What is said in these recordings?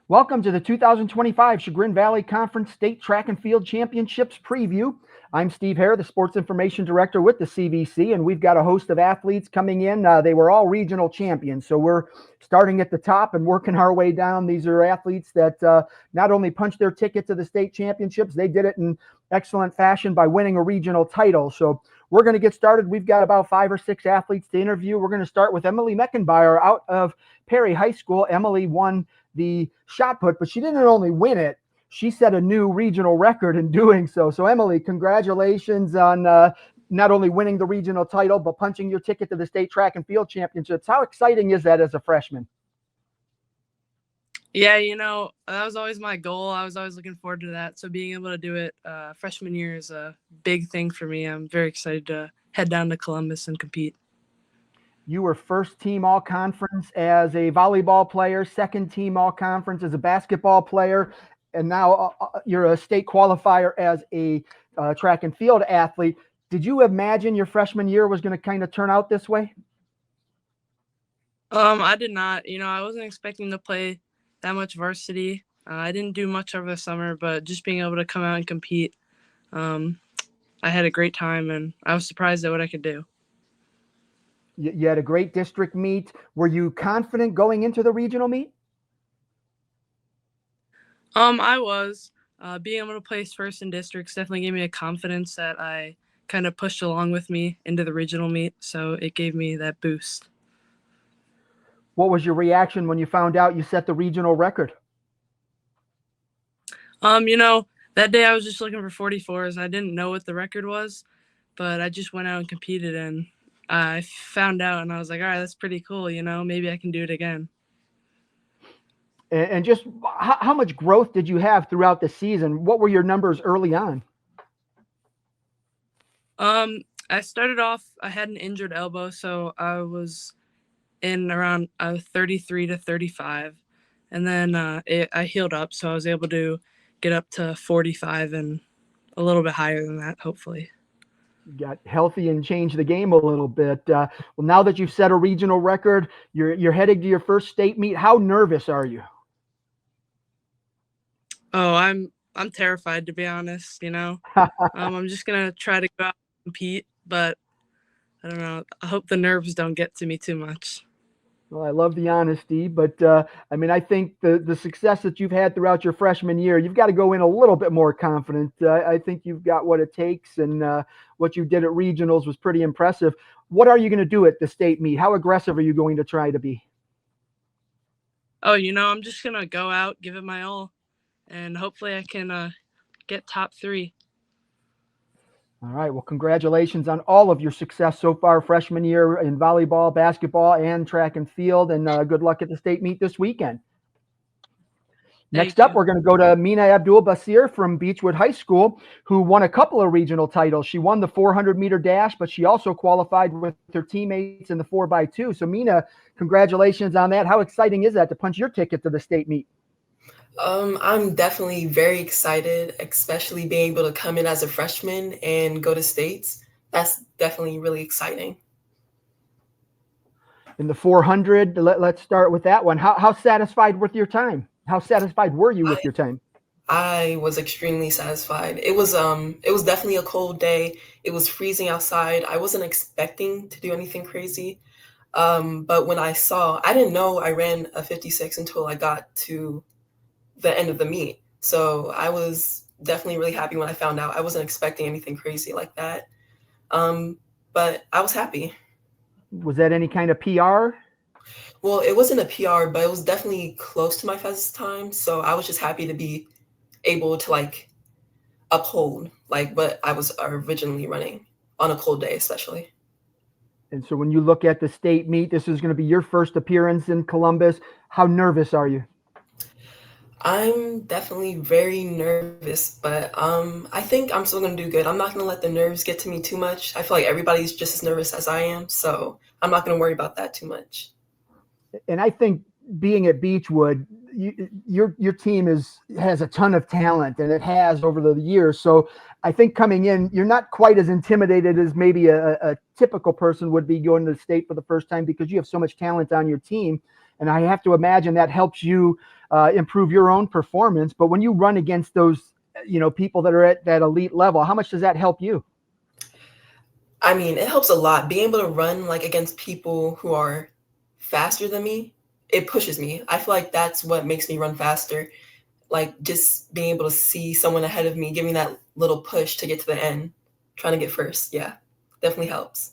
Welcome to the 2025 Chagrin Valley Conference State Track and Field Championships preview. I'm Steve Hare, the Sports Information Director with the CVC, and we've got a host of athletes coming in. They were all regional champions, so we're starting at the top and working our way down. These are athletes that not only punched their ticket to the state championships, they did it in excellent fashion by winning a regional title. So we're going to get started. We've got about 5 or 6 athletes to interview. We're going to start with Emily Meckenbauer out of Perry High School. Emily won the shot put, but she didn't only win it, she set a new regional record in doing so. So Emily, congratulations on not only winning the regional title, but punching your ticket to the state track and field championships. How exciting is that as a freshman? Yeah, that was always my goal. I was always looking forward to that. So being able to do it freshman year is a big thing for me. I'm very excited to head down to Columbus and compete. You were first team all conference as a volleyball player, second team all conference as a basketball player, and now you're a state qualifier as a track and field athlete. Did you imagine your freshman year was going to kind of turn out this way? I did not. I wasn't expecting to play that much varsity. I didn't do much over the summer, but just being able to come out and compete, I had a great time, and I was surprised at what I could do. You had a great district meet. Were you confident going into the regional meet? I was. Being able to place first in districts definitely gave me a confidence that I kind of pushed along with me into the regional meet, so it gave me that boost. What was your reaction when you found out you set the regional record? That day I was just looking for 44s, and I didn't know what the record was, but I just went out and competed, and I found out, and I was like, all right, that's pretty cool. Maybe I can do it again. And just how much growth did you have throughout the season? What were your numbers early on? I started off, I had an injured elbow, so I was in around 33 to 35. And then I healed up, so I was able to get up to 45 and a little bit higher than that, hopefully. Got healthy and changed the game a little bit. Well, now that you've set a regional record, you're heading to your first state meet. How nervous are you? Oh, I'm terrified, to be honest. I'm just gonna try to go out and compete, but I don't know. I hope the nerves don't get to me too much. Well, I love the honesty, but I think the success that you've had throughout your freshman year, you've got to go in a little bit more confident. I think you've got what it takes, and what you did at regionals was pretty impressive. What are you going to do at the state meet? How aggressive are you going to try to be? Oh, I'm just going to go out, give it my all, and hopefully I can get top 3. All right. Well, congratulations on all of your success so far, freshman year in volleyball, basketball, and track and field, and good luck at the state meet this weekend. Next up, we're going to go to Mina Abdul Basir from Beechwood High School, who won a couple of regional titles. She won the 400-meter dash, but she also qualified with her teammates in the 4x2. So, Mina, congratulations on that. How exciting is that to punch your ticket to the state meet? I'm definitely very excited, especially being able to come in as a freshman and go to states. That's definitely really exciting. In the 400, let's start with that one. How satisfied with your time? How satisfied were you with your time? I was extremely satisfied. It was definitely a cold day. It was freezing outside. I wasn't expecting to do anything crazy. But when I didn't know I ran a 56 until I got to the end of the meet. So I was definitely really happy when I found out. I wasn't expecting anything crazy like that. But I was happy. Was that any kind of PR? Well, it wasn't a PR, but it was definitely close to my fastest time. So I was just happy to be able to uphold what I was originally running on a cold day, especially. And so when you look at the state meet, this is going to be your first appearance in Columbus. How nervous are you? I'm definitely very nervous, but I think I'm still going to do good. I'm not going to let the nerves get to me too much. I feel like everybody's just as nervous as I am, so I'm not going to worry about that too much. And I think being at Beechwood, your team has a ton of talent, and it has over the years. So I think coming in, you're not quite as intimidated as maybe a typical person would be going to the state for the first time, because you have so much talent on your team. and I have to imagine that helps you improve your own performance. But when you run against those, people that are at that elite level, how much does that help you? I mean, it helps a lot. Being able to run like against people who are faster than me, it pushes me. I feel like that's what makes me run faster. Like just being able to see someone ahead of me, giving that little push to get to the end, trying to get first. Yeah, definitely helps.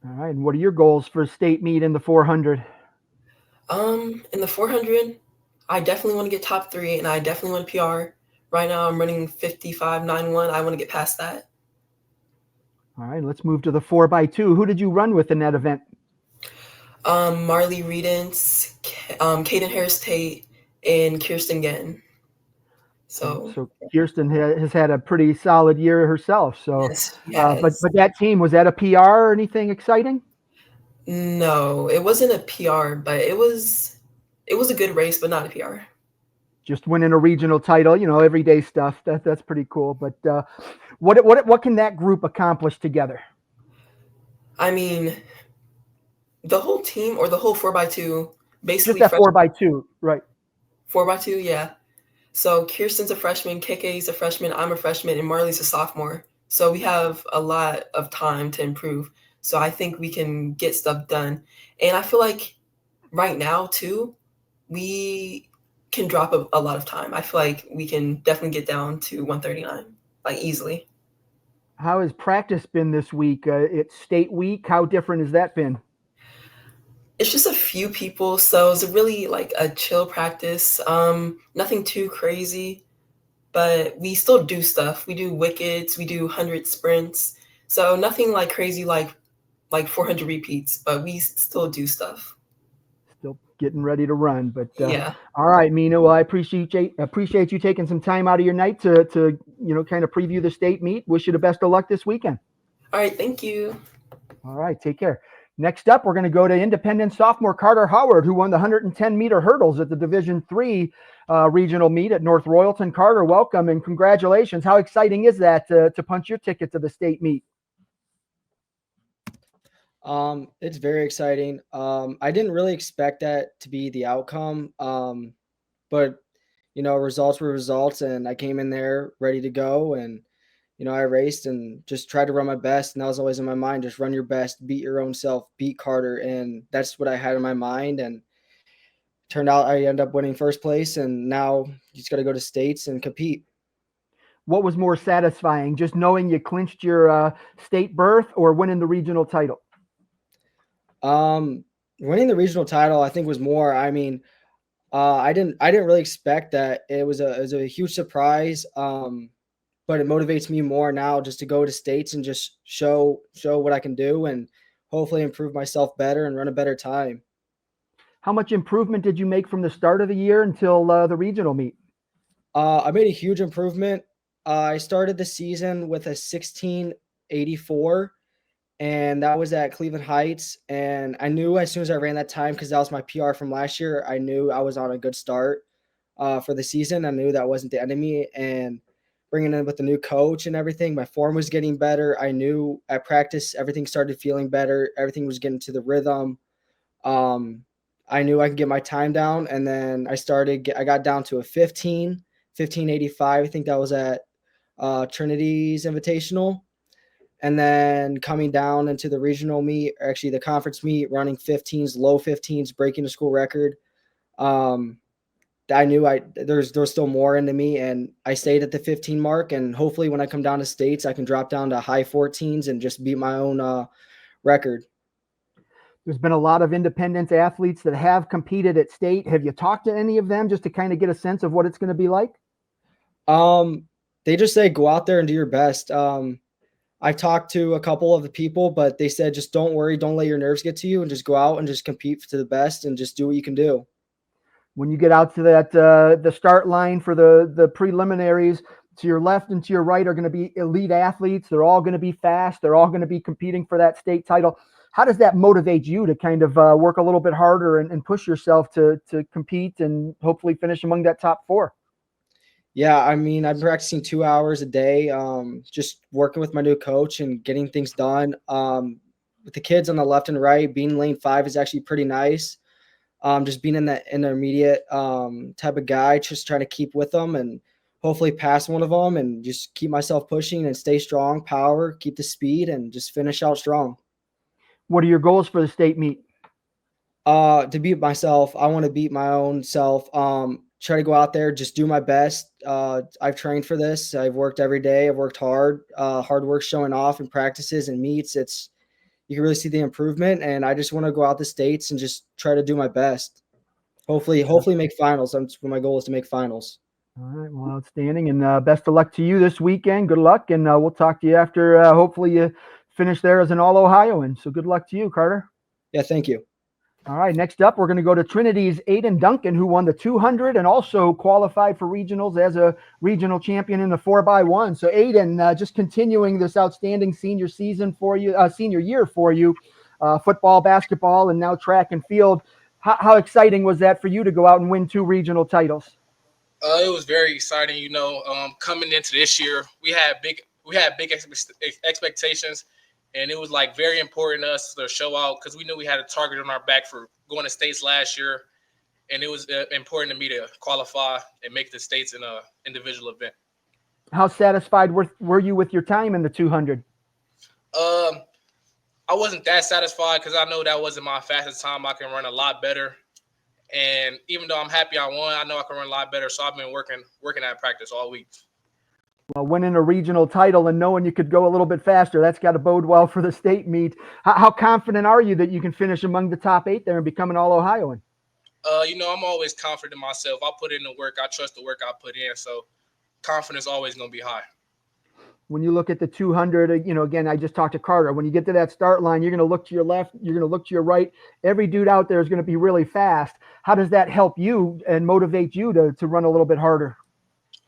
All right. And what are your goals for state meet in the 400? In the 400, I definitely want to get top 3, and I definitely want to PR. Right now, I'm running 55.91. I want to get past that. All right. Let's move to the 4x2. Who did you run with in that event? Marley Reedens, Kaden Harris Tate, and Kirsten Gann. So Kirsten has had a pretty solid year herself. So, yes, yes. But that team, was that a PR or anything exciting? No, it wasn't a PR, but it was a good race, but not a PR. Just winning a regional title, everyday stuff. That's pretty cool. But what can that group accomplish together? I mean, the whole team or the whole 4x2, basically just that 4x2, right? 4x2, yeah. So Kirsten's a freshman, KK's a freshman, I'm a freshman, and Marley's a sophomore. So we have a lot of time to improve. So I think we can get stuff done. And I feel like right now, too, we can drop a lot of time. I feel like we can definitely get down to 139, like easily. How has practice been this week? It's state week. How different has that been? It's just a few people, so it's really like a chill practice. Nothing too crazy, but we still do stuff. We do wickets, we do 100 sprints, so nothing like crazy like 400 repeats, but we still do stuff. Still getting ready to run, but yeah. All right, Mina. Well, I appreciate you taking some time out of your night to kind of preview the state meet. Wish you the best of luck this weekend. All right, thank you. All right, take care. Next up, we're going to go to Independent sophomore Carter Howard, who won the 110-meter hurdles at the Division III regional meet at North Royalton. Carter, welcome and congratulations. How exciting is that to punch your ticket to the state meet? It's very exciting. I didn't really expect that to be the outcome, but results were results, and I came in there ready to go, and I raced and just tried to run my best. And that was always in my mind, just run your best, beat your own self, beat Carter. And that's what I had in my mind. And turned out I ended up winning first place. And now you just got to go to states and compete. What was more satisfying, just knowing you clinched your state berth or winning the regional title? Winning the regional title, I think, was more. I mean, I didn't really expect that. It was a huge surprise. But it motivates me more now just to go to states and just show what I can do and hopefully improve myself better and run a better time. How much improvement did you make from the start of the year until the regional meet? I made a huge improvement. I started the season with a 16:84, and that was at Cleveland Heights. And I knew as soon as I ran that time, because that was my PR from last year, I knew I was on a good start for the season. I knew that wasn't the enemy. And bringing in with the new coach and everything, my form was getting better. I knew at practice, everything started feeling better. Everything was getting to the rhythm. I knew I could get my time down. And then I got down to a 15:85. I think that was at Trinity's Invitational. And then coming down into the regional meet, or actually the conference meet, running 15s, low 15s, breaking the school record. I knew there's still more into me, and I stayed at the 15 mark. And hopefully when I come down to states, I can drop down to high 14s and just beat my own record. There's been a lot of independent athletes that have competed at state. Have you talked to any of them just to kind of get a sense of what it's going to be like? They just say, go out there and do your best. I talked to a couple of the people, but they said, just don't worry. Don't let your nerves get to you, and just go out and just compete to the best and just do what you can do. When you get out to that the start line for the preliminaries, to your left and to your right are going to be elite athletes. They're all going to be fast. They're all going to be competing for that state title. How does that motivate you to kind of work a little bit harder and push yourself to compete and hopefully finish among that top 4? Yeah, I mean, I'm practicing 2 hours a day, just working with my new coach and getting things done. With the kids on the left and right, being lane 5 is actually pretty nice. just being in that intermediate type of guy, just trying to keep with them and hopefully pass one of them and just keep myself pushing and stay strong, power, keep the speed, and just finish out strong. What are your goals for the state meet? To beat myself, I want to beat my own self. Try to go out there, just do my best. I've trained for this. I've worked every day. I've worked hard. Hard work showing off in practices and meets. You can really see the improvement, and I just want to go out the states and just try to do my best. Hopefully make finals. That's what my goal is, to make finals. All right, well, outstanding, and best of luck to you this weekend. Good luck, and we'll talk to you after. Hopefully, you finish there as an All-Ohioan. So good luck to you, Carter. Yeah, thank you. All right, next up, we're going to go to Trinity's Aiden Duncan, who won the 200 and also qualified for regionals as a regional champion in the 4x1. So Aiden, just continuing this outstanding senior season for you, senior year for you, football, basketball, and now track and field. How exciting was that for you to go out and win 2 regional titles? It was very exciting. Coming into this year, we had big expectations, and it was like very important to us to show out because we knew we had a target on our back for going to states last year, and it was important to me to qualify and make the states in an individual event. How satisfied were you with your time in the 200? I wasn't that satisfied because I know that wasn't my fastest time. I can run a lot better. And even though I'm happy I won, I know I can run a lot better. So I've been working at practice all week. Well, winning a regional title and knowing you could go a little bit faster, that's got to bode well for the state meet. How confident are you that you can finish among the top 8 there and become an All-Ohioan? I'm always confident in myself. I put in the work. I trust the work I put in. So confidence always going to be high. When you look at the 200, again, I just talked to Carter. When you get to that start line, you're going to look to your left, you're going to look to your right. Every dude out there is going to be really fast. How does that help you and motivate you to run a little bit harder?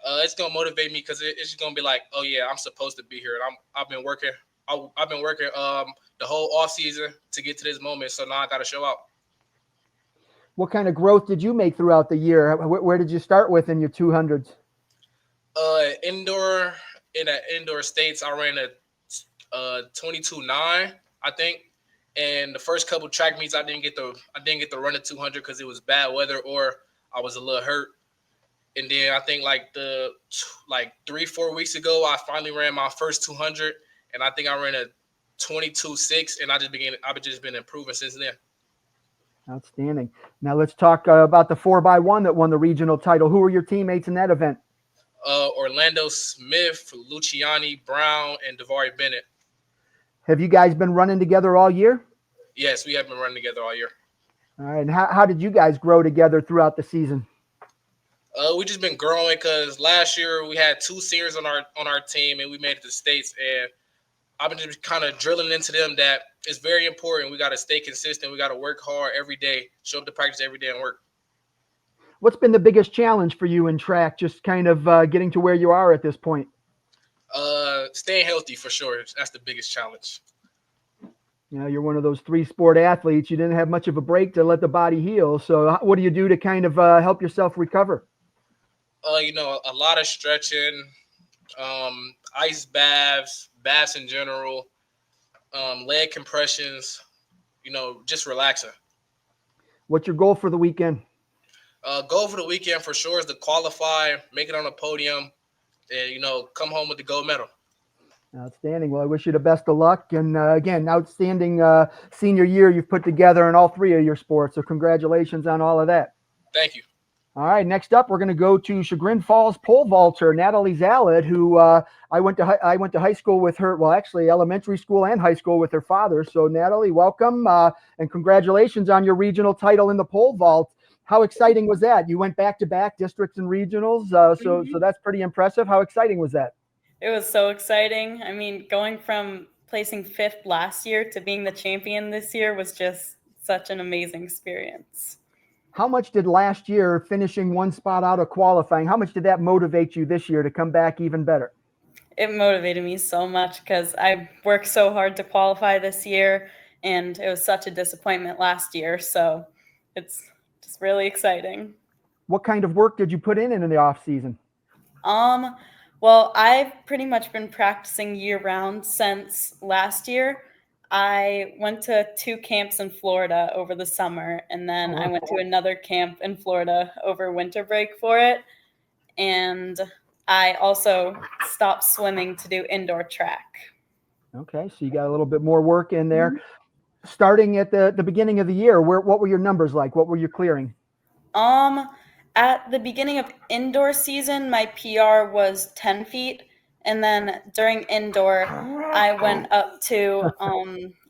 It's going to motivate me because it's just going to be like, oh yeah, I'm supposed to be here. And I've been working the whole off season to get to this moment. So now I got to show out. What kind of growth did you make throughout the year? Where did you start with in your 200s? In the indoor states, I ran a 22.9, I think. And the first couple track meets, I didn't get to run the 200 because it was bad weather or I was a little hurt. And then I think like 3-4 weeks ago, I finally ran my first 200, and I think I ran a 22.6, and I've just been improving since then. Outstanding. Now let's talk about the 4x1 that won the regional title. Who were your teammates in that event? Orlando Smith, Luciani Brown, and Davari Bennett. Have you guys been running together all year? Yes, we have been running together all year. All right. And how did you guys grow together throughout the season? We just been growing because last year we had 2 seniors on our team, and we made it to states. And I've been just kind of drilling into them that it's very important. We got to stay consistent. We got to work hard every day, show up to practice every day and work. What's been the biggest challenge for you in track, just kind of getting to where you are at this point? Staying healthy for sure. That's the biggest challenge. You're one of those 3-sport athletes. You didn't have much of a break to let the body heal. So what do you do to kind of help yourself recover? A lot of stretching, ice baths in general, leg compressions, just relaxing. What's your goal for the weekend? Goal for the weekend for sure is to qualify, make it on the podium, and, come home with the gold medal. Outstanding. Well, I wish you the best of luck. And again, outstanding senior year you've put together in all 3 of your sports. So congratulations on all of that. Thank you. All right, next up, we're going to go to Chagrin Falls pole vaulter, Natalie Zalad, who I went to high school with her, well, actually elementary school and high school with her father. So Natalie, welcome and congratulations on your regional title in the pole vault. How exciting was that? You went back-to-back districts and regionals, so that's pretty impressive. How exciting was that? It was so exciting. I mean, going from placing 5th last year to being the champion this year was just such an amazing experience. How much did last year finishing 1 spot out of qualifying, how much did that motivate you this year to come back even better? It motivated me so much because I worked so hard to qualify this year, and it was such a disappointment last year. So it's just really exciting. What kind of work did you put in the off season? Well, I've pretty much been practicing year round since last year. I went to 2 camps in Florida over the summer, and then I went to another camp in Florida over winter break for it. And I also stopped swimming to do indoor track. Okay, so you got a little bit more work in there. Starting at the beginning of the year, what were your numbers like? What were you clearing? At the beginning of indoor season, my PR was 10 feet. And then during indoor, I went up to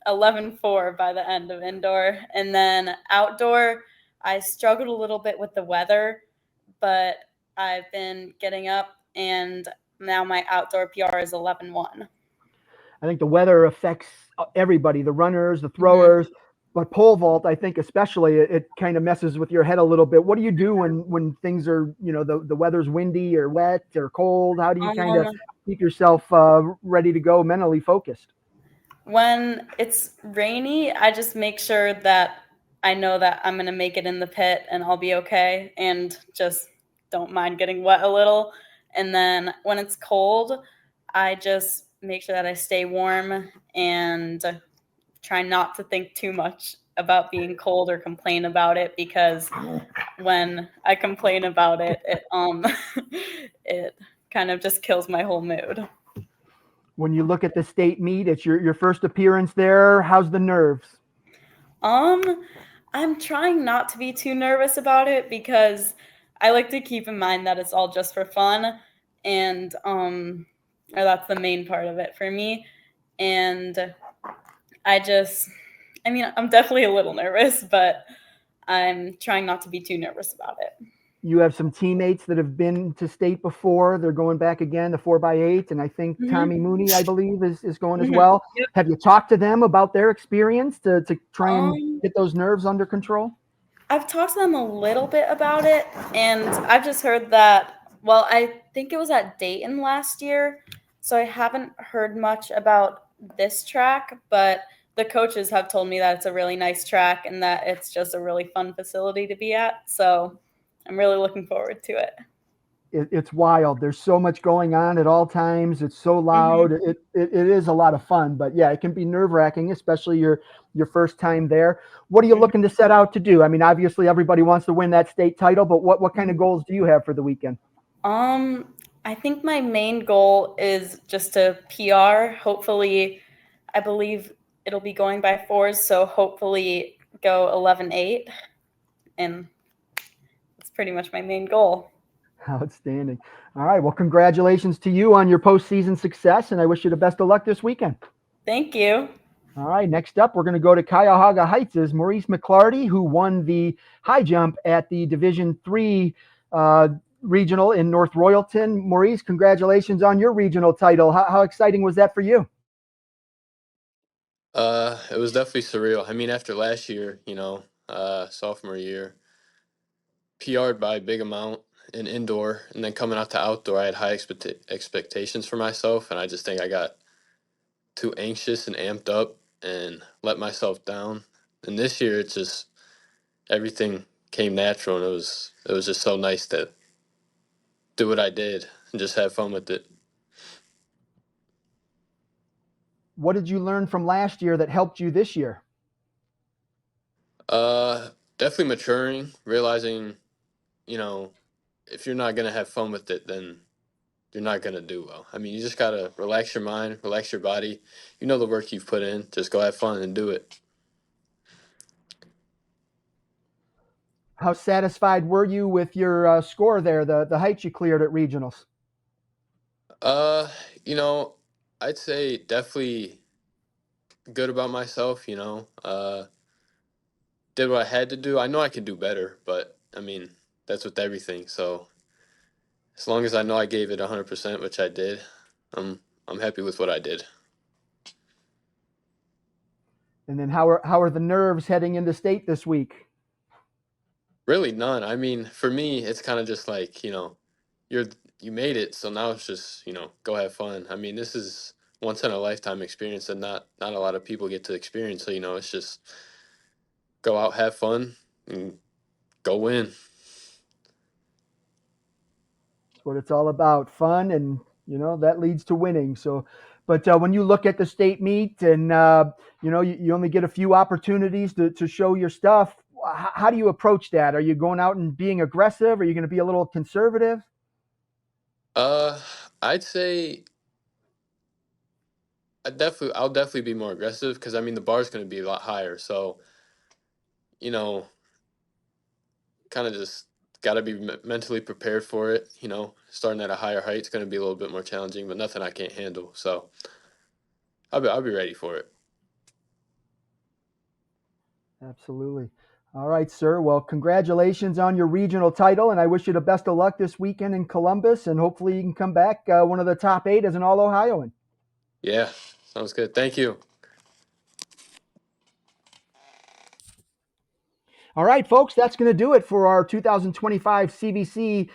11.4 by the end of indoor. And then outdoor, I struggled a little bit with the weather, but I've been getting up, and now my outdoor PR is 11.1. I think the weather affects everybody, the runners, the throwers, but pole vault, I think especially, it kind of messes with your head a little bit. What do you do when things are, the weather's windy or wet or cold? How do you kind of keep yourself ready to go, mentally focused? When it's rainy, I just make sure that I know that I'm going to make it in the pit and I'll be okay, and just don't mind getting wet a little. And then when it's cold, I just make sure that I stay warm and try not to think too much about being cold or complain about it, because when I complain about it, it kind of just kills my whole mood. When you look at the state meet, it's your first appearance there. How's the nerves? I'm trying not to be too nervous about it, because I like to keep in mind that it's all just for fun, and or that's the main part of it for me. And I'm definitely a little nervous, but I'm trying not to be too nervous about it. You have some teammates that have been to state before. They're going back again, the 4x8, and I think Tommy Mooney, I believe, is going as well. Yep. Have you talked to them about their experience to try and get those nerves under control? I've talked to them a little bit about it, and I've just heard that, well, I think it was at Dayton last year, so I haven't heard much about this track, but the coaches have told me that it's a really nice track and that it's just a really fun facility to be at, so I'm really looking forward to it. It's wild. There's so much going on at all times. It's so loud. It is a lot of fun, but yeah, it can be nerve-wracking, especially your first time there. What are you looking to set out to do? I mean, obviously everybody wants to win that state title, but what kind of goals do you have for the weekend? I think my main goal is just to PR. Hopefully, I believe it'll be going by 4s, so hopefully go 11.8, and that's pretty much my main goal. Outstanding. All right. Well, congratulations to you on your postseason success, and I wish you the best of luck this weekend. Thank you. All right. Next up, we're going to go to Cuyahoga Heights' Maurice McClarty, who won the high jump at the Division III regional in North Royalton. Maurice, congratulations on your regional title. How exciting was that for you? It was definitely surreal. I mean, after last year, sophomore year, PR'd by a big amount in indoor, and then coming out to outdoor, I had high expectations for myself, and I just think I got too anxious and amped up and let myself down. And this year, it's just everything came natural, and it was just so nice to do what I did and just have fun with it. What did you learn from last year that helped you this year? Definitely maturing, realizing, if you're not gonna have fun with it, then you're not gonna do well. I mean, you just gotta relax your mind, relax your body. You know the work you've put in. Just go have fun and do it. How satisfied were you with your score there, the heights you cleared at regionals? Uh, I'd say definitely good about myself. Did what I had to do. I know I can do better, but I mean that's with everything. So as long as I know I gave it 100%, which I did, I'm happy with what I did. And then how are the nerves heading into state this week? Really none. I mean, for me, it's kind of just like, you made it, so now it's just, go have fun. I mean, this is once in a lifetime experience that not a lot of people get to experience. So, it's just go out, have fun, and go win. That's what it's all about, fun, and that leads to winning. So But when you look at the state meet and, you only get a few opportunities to show your stuff, how do you approach that? Are you going out and being aggressive? Are you going to be a little conservative? I'd say I'll definitely be more aggressive because I mean the bar's going to be a lot higher. So, you know, kind of just got to be mentally prepared for it. Starting at a higher height is going to be a little bit more challenging, but nothing I can't handle. So I'll be ready for it. Absolutely. All right, sir. Well, congratulations on your regional title, and I wish you the best of luck this weekend in Columbus, and hopefully you can come back one of the top 8 as an All-Ohioan. Yeah, sounds good. Thank you. All right, folks, that's going to do it for our 2025 CVC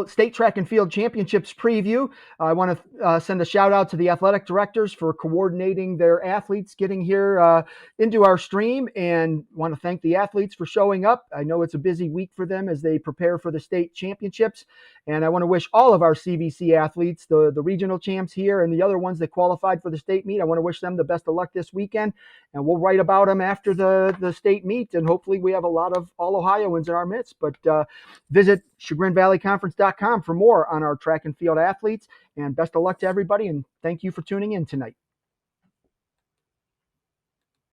State Track and Field Championships preview. I want to send a shout out to the athletic directors for coordinating their athletes getting here into our stream, and want to thank the athletes for showing up. I know it's a busy week for them as they prepare for the state championships, and I want to wish all of our CVC athletes, the regional champs here and the other ones that qualified for the state meet, I want to wish them the best of luck this weekend, and we'll write about them after the state meet, and hopefully we have a lot of All-Ohioans in our midst. But visit ChagrinValleyConference.com for more on our track and field athletes, and best of luck to everybody, and thank you for tuning in tonight.